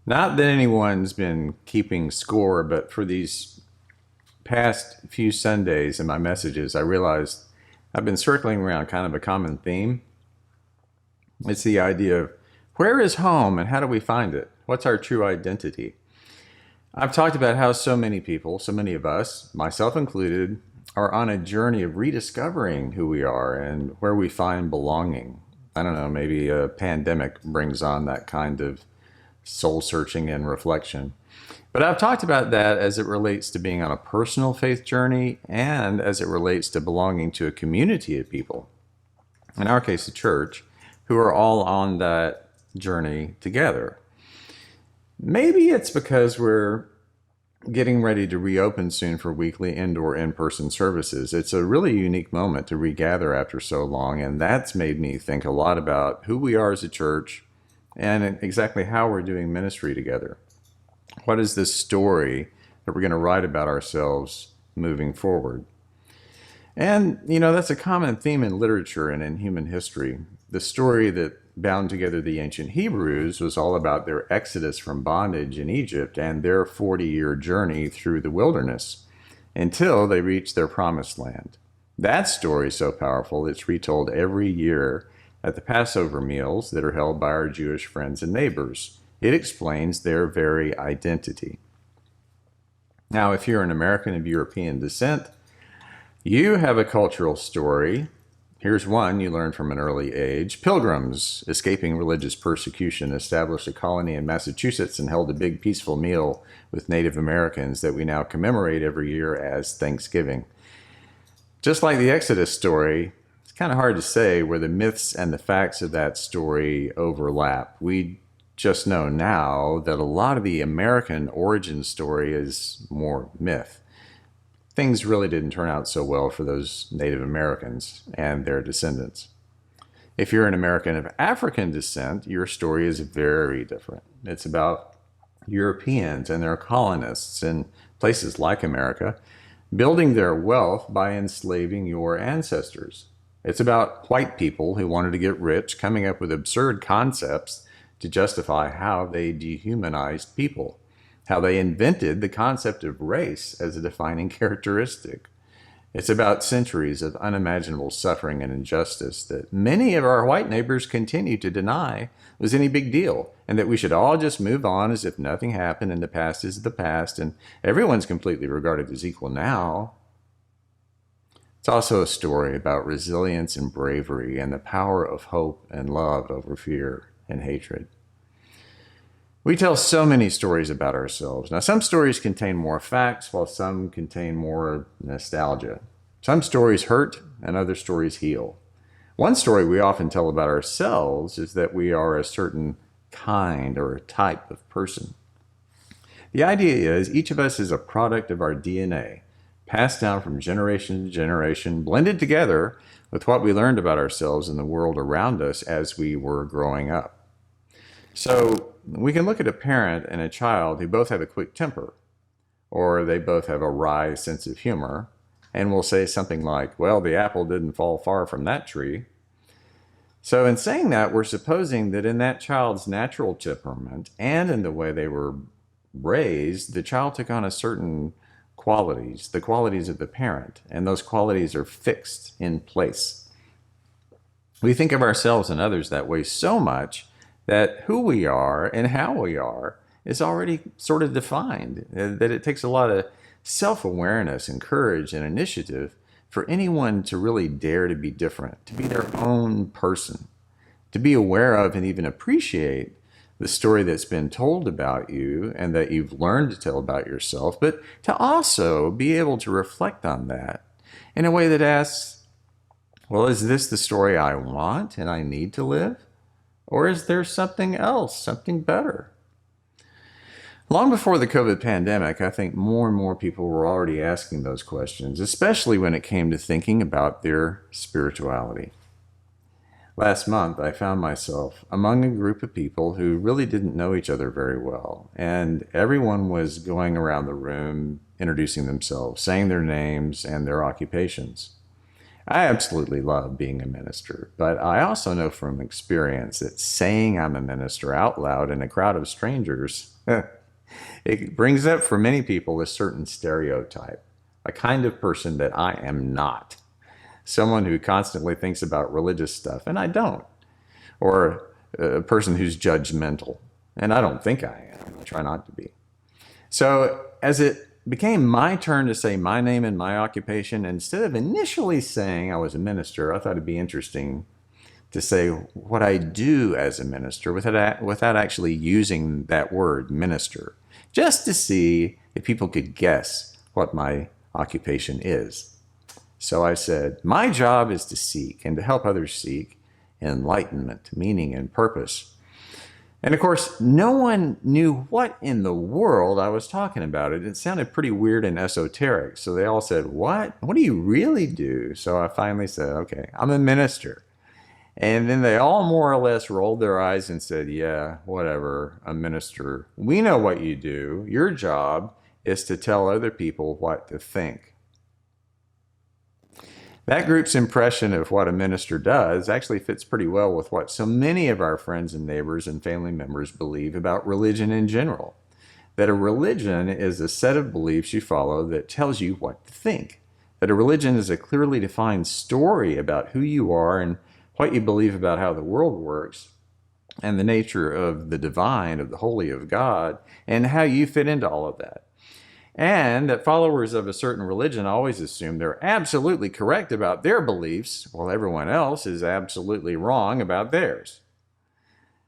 Not that anyone's been keeping score, but for these past few Sundays in my messages, I realized I've been circling around kind of a common theme. It's the idea of where is home and how do we find it? What's our true identity? I've talked about how so many people, so many of us, myself included, are on a journey of rediscovering who we are and where we find belonging. I don't know, maybe a pandemic brings on that kind of soul searching and reflection. But I've talked about that as it relates to being on a personal faith journey and as it relates to belonging to a community of people, in our case, the church, who are all on that journey together. Maybe it's because we're getting ready to reopen soon for weekly indoor in-person services. It's a really unique moment to regather after so long, and that's made me think a lot about who we are as a church and exactly how we're doing ministry together. What is this story that we're going to write about ourselves moving forward? And, that's a common theme in literature and in human history. The story that bound together the ancient Hebrews was all about their exodus from bondage in Egypt and their 40-year journey through the wilderness until they reached their promised land. That story is so powerful, it's retold every year at the Passover meals that are held by our Jewish friends and neighbors. It explains their very identity. Now, if you're an American of European descent, you have a cultural story. Here's one you learned from an early age. Pilgrims escaping religious persecution established a colony in Massachusetts and held a big peaceful meal with Native Americans that we now commemorate every year as Thanksgiving. Just like the Exodus story, it's kind of hard to say where the myths and the facts of that story overlap. We just know now that a lot of the American origin story is more myth. Things really didn't turn out so well for those Native Americans and their descendants. If you're an American of African descent, your story is very different. It's about Europeans and their colonists in places like America building their wealth by enslaving your ancestors. It's about white people who wanted to get rich coming up with absurd concepts to justify how they dehumanized people, how they invented the concept of race as a defining characteristic. It's about centuries of unimaginable suffering and injustice that many of our white neighbors continue to deny was any big deal, and that we should all just move on as if nothing happened and the past is the past and everyone's completely regarded as equal now. It's also a story about resilience and bravery and the power of hope and love over fear and hatred. We tell so many stories about ourselves. Now, some stories contain more facts, while some contain more nostalgia. Some stories hurt, and other stories heal. One story we often tell about ourselves is that we are a certain kind or a type of person. The idea is each of us is a product of our DNA, passed down from generation to generation, blended together with what we learned about ourselves and the world around us as we were growing up. So we can look at a parent and a child who both have a quick temper, or they both have a wry sense of humor, and we'll say something like, well, the apple didn't fall far from that tree. So in saying that, we're supposing that in that child's natural temperament and in the way they were raised, the child took on a certain qualities, the qualities of the parent, and those qualities are fixed in place. We think of ourselves and others that way so much that who we are and how we are is already sort of defined, that it takes a lot of self-awareness and courage and initiative for anyone to really dare to be different, to be their own person, to be aware of and even appreciate the story that's been told about you and that you've learned to tell about yourself, but to also be able to reflect on that in a way that asks, well, is this the story I want and I need to live? Or is there something else, something better? Long before the COVID pandemic, I think more and more people were already asking those questions, especially when it came to thinking about their spirituality. Last month, I found myself among a group of people who really didn't know each other very well, and everyone was going around the room introducing themselves, saying their names and their occupations. I absolutely love being a minister, but I also know from experience that saying I'm a minister out loud in a crowd of strangers It brings up for many people a certain stereotype, a kind of person that I am not. Someone who constantly thinks about religious stuff, and I don't. Or a person who's judgmental, and I don't think I am. I try not to be. So as it became my turn to say my name and my occupation, instead of initially saying I was a minister, I thought it'd be interesting to say what I do as a minister without actually using that word, minister, just to see if people could guess what my occupation is. So I said, my job is to seek and to help others seek enlightenment, meaning, and purpose. And of course, no one knew what in the world I was talking about. It sounded pretty weird and esoteric. So they all said, what? What do you really do? So I finally said, okay, I'm a minister. And then they all more or less rolled their eyes and said, yeah, whatever, a minister. We know what you do. Your job is to tell other people what to think. That group's impression of what a minister does actually fits pretty well with what so many of our friends and neighbors and family members believe about religion in general. That a religion is a set of beliefs you follow that tells you what to think. That a religion is a clearly defined story about who you are and what you believe about how the world works, and the nature of the divine, of the holy, of God, and how you fit into all of that. And that followers of a certain religion always assume they're absolutely correct about their beliefs, while everyone else is absolutely wrong about theirs.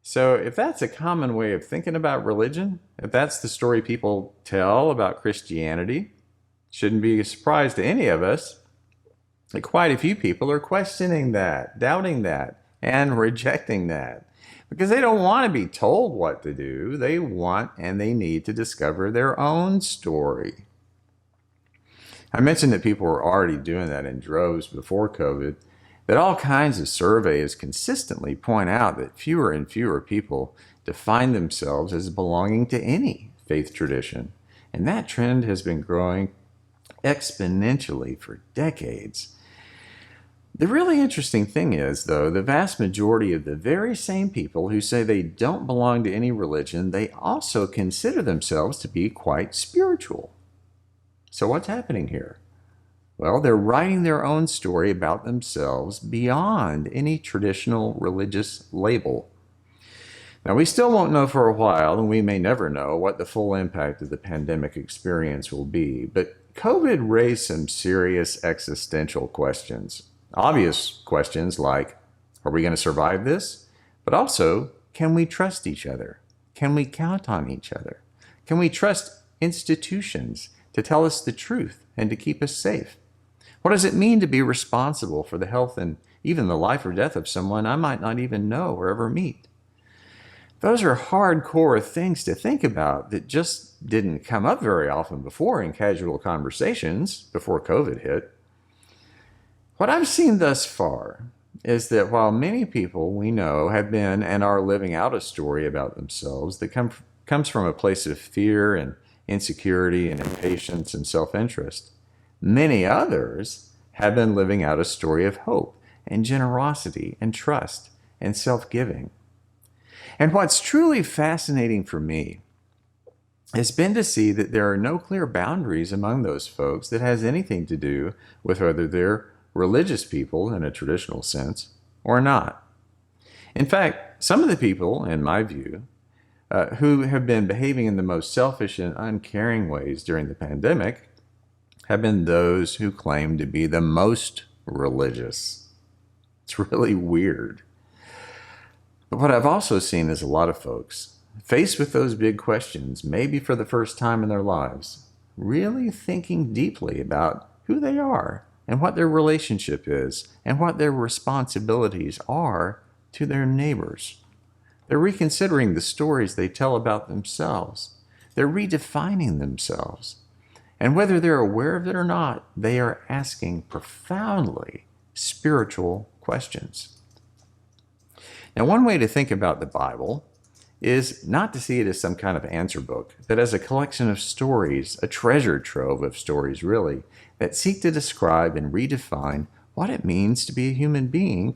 So if that's a common way of thinking about religion, if that's the story people tell about Christianity, it shouldn't be a surprise to any of us that quite a few people are questioning that, doubting that, and rejecting that. Because they don't want to be told what to do. They want and they need to discover their own story. I mentioned that people were already doing that in droves before COVID, that all kinds of surveys consistently point out that fewer and fewer people define themselves as belonging to any faith tradition. And that trend has been growing exponentially for decades. The really interesting thing is, though, the vast majority of the very same people who say they don't belong to any religion, they also consider themselves to be quite spiritual. So what's happening here? Well, they're writing their own story about themselves beyond any traditional religious label. Now, we still won't know for a while, and we may never know what the full impact of the pandemic experience will be, but COVID raised some serious existential questions. Obvious questions like, are we going to survive this? But also, can we trust each other? Can we count on each other? Can we trust institutions to tell us the truth and to keep us safe? What does it mean to be responsible for the health and even the life or death of someone I might not even know or ever meet? Those are hardcore things to think about that just didn't come up very often before in casual conversations before COVID hit. What I've seen thus far is that while many people we know have been and are living out a story about themselves that comes from a place of fear and insecurity and impatience and self-interest, many others have been living out a story of hope and generosity and trust and self-giving. And what's truly fascinating for me has been to see that there are no clear boundaries among those folks that has anything to do with whether they're religious people in a traditional sense or not. In fact, some of the people, in my view, who have been behaving in the most selfish and uncaring ways during the pandemic have been those who claim to be the most religious. It's really weird. But what I've also seen is a lot of folks faced with those big questions, maybe for the first time in their lives, really thinking deeply about who they are and what their relationship is and what their responsibilities are to their neighbors. They're reconsidering the stories they tell about themselves. They're redefining themselves. And whether they're aware of it or not, they are asking profoundly spiritual questions. Now, one way to think about the Bible is not to see it as some kind of answer book, but as a collection of stories, a treasure trove of stories, really, that seek to describe and redefine what it means to be a human being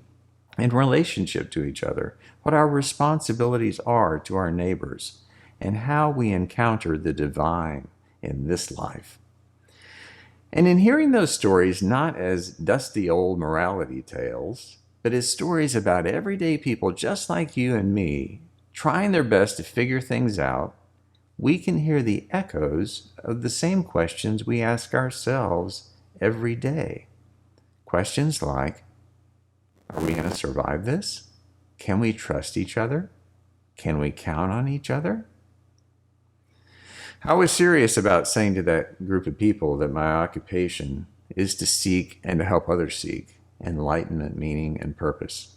in relationship to each other, what our responsibilities are to our neighbors, and how we encounter the divine in this life. And in hearing those stories, not as dusty old morality tales, but as stories about everyday people just like you and me, trying their best to figure things out, we can hear the echoes of the same questions we ask ourselves every day. Questions like, are we going to survive this? Can we trust each other? Can we count on each other? I was serious about saying to that group of people that my occupation is to seek and to help others seek enlightenment, meaning, and purpose.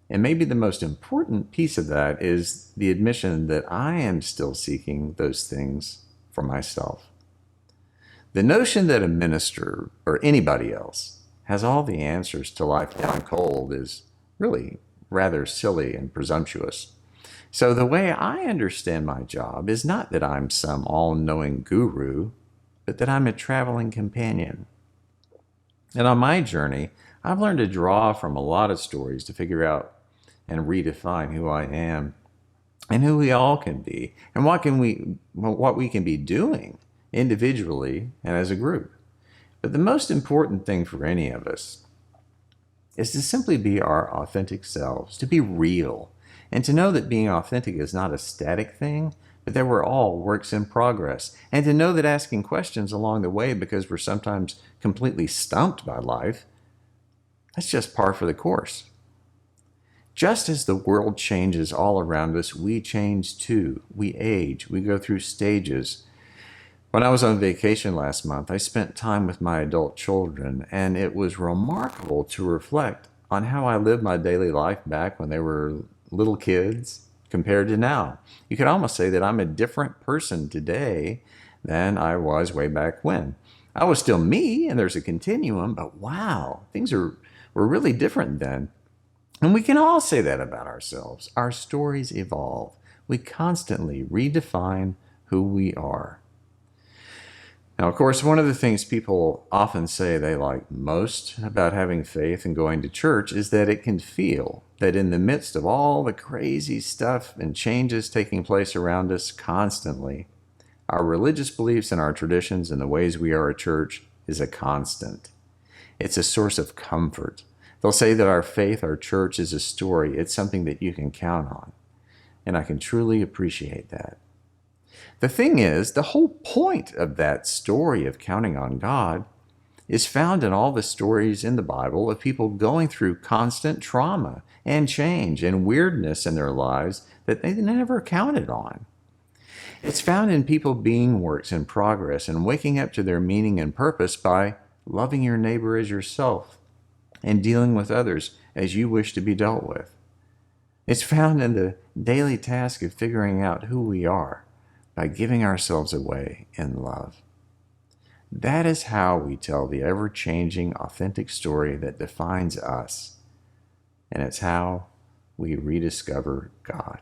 And maybe the most important piece of that is the admission that I am still seeking those things for myself. The notion that a minister or anybody else has all the answers to life down cold is really rather silly and presumptuous. So the way I understand my job is not that I'm some all-knowing guru, but that I'm a traveling companion. And on my journey, I've learned to draw from a lot of stories to figure out and redefine who I am and who we all can be and what we can be doing individually and as a group. But the most important thing for any of us is to simply be our authentic selves, to be real, and to know that being authentic is not a static thing, but that we're all works in progress, and to know that asking questions along the way because we're sometimes completely stumped by life, that's just par for the course. Just as the world changes all around us, we change too. We age, we go through stages. When I was on vacation last month, I spent time with my adult children, and it was remarkable to reflect on how I lived my daily life back when they were little kids compared to now. You could almost say that I'm a different person today than I was way back when. I was still me, and there's a continuum, but wow, things were really different then. And we can all say that about ourselves. Our stories evolve. We constantly redefine who we are. Now, of course, one of the things people often say they like most about having faith and going to church is that it can feel that in the midst of all the crazy stuff and changes taking place around us constantly, our religious beliefs and our traditions and the ways we are a church is a constant. It's a source of comfort. They'll say that our faith, our church, is a story. It's something that you can count on. And I can truly appreciate that. The thing is, the whole point of that story of counting on God is found in all the stories in the Bible of people going through constant trauma and change and weirdness in their lives that they never counted on. It's found in people being works in progress and waking up to their meaning and purpose by loving your neighbor as yourself and dealing with others as you wish to be dealt with. It's found in the daily task of figuring out who we are by giving ourselves away in love. That is how we tell the ever-changing, authentic story that defines us. And it's how we rediscover God.